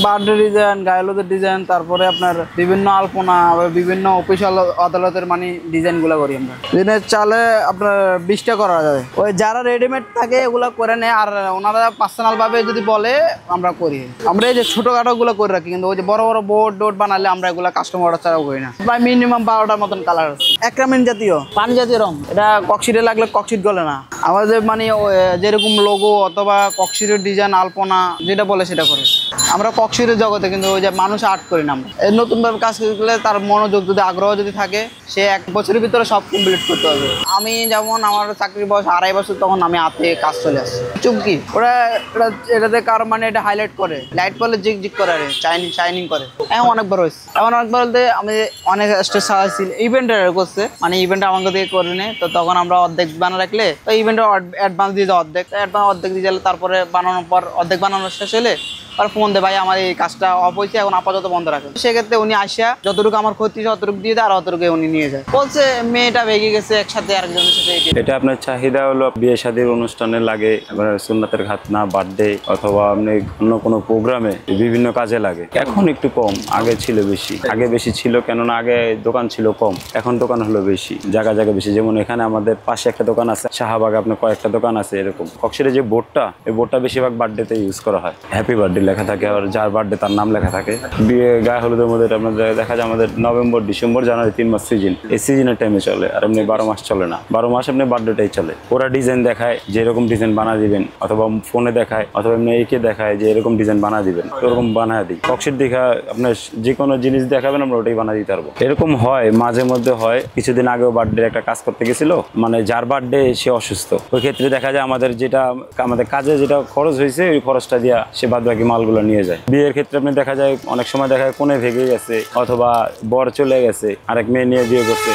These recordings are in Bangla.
বার্থডে ডিজাইন, গায়েলদের ডিজাইন, তারপরে আপনার বিভিন্ন আলপনা, বিভিন্ন অফিসিয়াল আদালতের মানে ডিজাইনগুলো করি আমরা। দিনের চালে আপনার 20টা করা যায়। ওই যারা রেডিমেড থাকে এগুলো করে নেয়, আর ওনারা পার্সোনাল ভাবে যদি বলে আমরা করি। আমরা এই যে ছোটখাটো গুলো করে রাখি, কিন্তু ওই যে বড় বড় বোর্ড ডোট বানালে আমরা এগুলো কাস্টমার অর্ডার ছাড়াও করি না। প্রায় মিনিমাম 12টার মতন কালার আছে। অ্যাক্রামিন জাতীয় পানি জাতীয় রং, এটা ককশিটে লাগলে ককশিট গলে না। আমাদের মানে যেরকম লোগো অথবা ককশিটের ডিজাইন, আলপনা যেটা বলে সেটা করে আমরা ককশিটের জগতে, কিন্তু ওই যে মানুষ আর্ট করি না আমরা। নতুনভাবে কাজ করলে তার মনোযোগ যদি আগ্রহ যদি থাকে, সে 1 বছরের ভিতরে সব কমপ্লিট করতে হবে। আমি যেমন আমার চাকরির বয়স 2.5 বছর, তখন আমি হাতে কাজ চলে আসছে। চুমকি ওরা এটাতে কার মানে এটা হাইলাইট করে, লাইট পড়লে জিগ জিগ করে, শাইনিং করে। এমন অনেকবার হয়েছে, এমন অনেকবার বলতে আমি অনেক স্টেজ সাজাইছি। ইভেন্টের করছে, মানে ইভেন্ট আমাকে দিয়ে করে নেই, তো তখন আমরা অর্ধেক বানা রাখলে তো ইভেন্টের অ্যাডভান্স দিয়ে যাও, অর্ধেক দিয়ে গেলে তারপরে বানানোর পর অর্ধেক বানানো শেষ হলে আর ফোন দে, ভাই আমার এই কাজটা অফ হয়েছে, এখন আপাতত বন্ধ রাখে। সেক্ষেত্রে উনি আসিয়া যতটুকু আমার ক্ষতি অতটুকু দিয়ে দেয়, আর অতটুকু উনি নিয়ে যায়। বলছে মেয়েটা ভেঙে গেছে একসাথে আরেকজনের সাথে। এটা আপনার চাহিদা হলো বিয়ে শাদীর অনুষ্ঠানে লাগে, সুন্নাতের খাতনা, বার্থডে অথবা আপনি অন্য কোনো প্রোগ্রামে বিভিন্ন কাজে লাগে। এখন একটু কম, আগে ছিল বেশি। আগে বেশি ছিল, কেননা আগে দোকান ছিল কম, এখন দোকান হলো বেশি, জায়গা বেশি। যেমন এখানে আমাদের পাশে একটা দোকান আছে, শাহবাগে আপনার কয়েকটা দোকান আছে এরকম। ককশিটের যে বোর্ডটা, এই বোর্ডটা বেশিরভাগ বার্থডেতে ইউজ করা হয়। হ্যাপি বার্থডে লেখা থাকে, আর যার বার্থডে তার নাম লেখা থাকে। বিয়ে গায়ে হলুদের মধ্যে আপনাদের দেখা যায় আমাদের নভেম্বর, ডিসেম্বর, জানুয়ারি 3 মাস সিজন। এই সিজনের টাইমে চলে, আর এমনি 12 মাস চলে না। 12 মাস আপনি বার্থডেটাই চলে। ওরা ডিজাইন দেখায় যে এরকম ডিজাইন বানা দিবেন, অথবা ফোনে দেখায়, অথবা এমনি একে দেখায় যে এরকম ডিজাইন বানা দিবেন, ওরকম বানায় দিই। ককশিট দেখা আপনার যে কোনো জিনিস দেখাবেন, আমরা ওটাই বানা দিতে পারবো। এরকম হয়, মাঝে মধ্যে হয়। কিছুদিন আগেও বার্থডে একটা কাজ করতে গেছিল, মানে যার বার্থডে সে অসুস্থ। ওই ক্ষেত্রে দেখা যায় আমাদের কাজে যেটা খরচ হয়েছে, ওই খরচটা দিয়া সে বাদ বাকি মালগুলো নিয়ে যায়। বিয়ের ক্ষেত্রে আপনি দেখা যায় অনেক সময় দেখা যায় কোণে ভেঙে গেছে, অথবা বর চলে গেছে, আরেক মেয়ে নিয়ে বিয়ে করছে,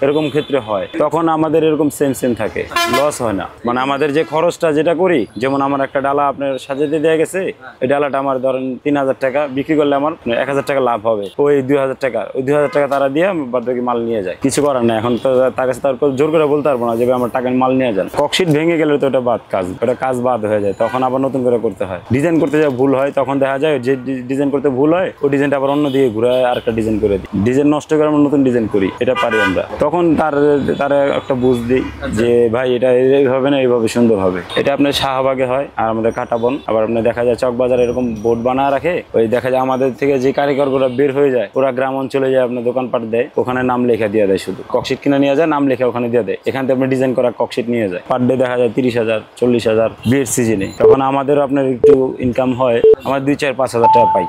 এরকম ক্ষেত্রে হয়। তখন আমাদের এরকম সেম থাকে, লস হয় না। মানে আমাদের যে খরচটা যেটা করি, যেমন আমার একটা ডালা আপনার সাজাতে দেওয়া গেছে, এই ডালাটা আমার ধরেন 3000 টাকা, বিক্রি করলে আমার 1000 টাকা লাভ হবে। ওই 2000 টাকা তারা দিয়ে বাদ বাকি মাল নিয়ে যায়। কিছু করার না, এখন তো তার কাছে তার জোর করে বলতে পারবো না যে আমার টাকার মাল নিয়ে যান। ককশিট ভেঙে গেলে তো ওটা কাজ বাদ হয়ে যায়, তখন আবার নতুন করে করতে হয়। ডিজাইন করতে যা ভুল হয়, তখন দেখা যায় যে ডিজাইন করতে ভুল হয়, ওই ডিজাইনটা আবার অন্য দিকে ঘুরে আরেকটা ডিজাইন করে দিই। ডিজাইন নষ্ট করে আমরা নতুন ডিজাইন করি, এটা পারি আমরা। তখন তার একটা বুঝ দিই যে ভাই এটা এইভাবে না, এইভাবে সুন্দর হবে। এটা আপনার শাহবাগে হয়, আর আমাদের কাটাবন। আবার আপনার দেখা যায় চকবাজার এরকম বোর্ড বানা রাখে, ওই দেখা যায় আমাদের থেকে যে কারিগরগুলো বের হয়ে যায়, ওরা গ্রাম অঞ্চলে যায়, আপনার দোকানপাট দেয়, ওখানে নাম লেখা দিয়ে দেয়। শুধু ককশিট কিনে নিয়ে যায়, নাম লেখা ওখানে দিয়ে দেয়। এখান থেকে আপনি ডিজাইন করা ককশিট নিয়ে যায়। পার ডে দেখা যায় 30,000 40,000 বিয়ের সিজনে। তখন আমাদেরও আপনার একটু ইনকাম হয়, আমার 2, 4, 5 হাজার টাকা পাই।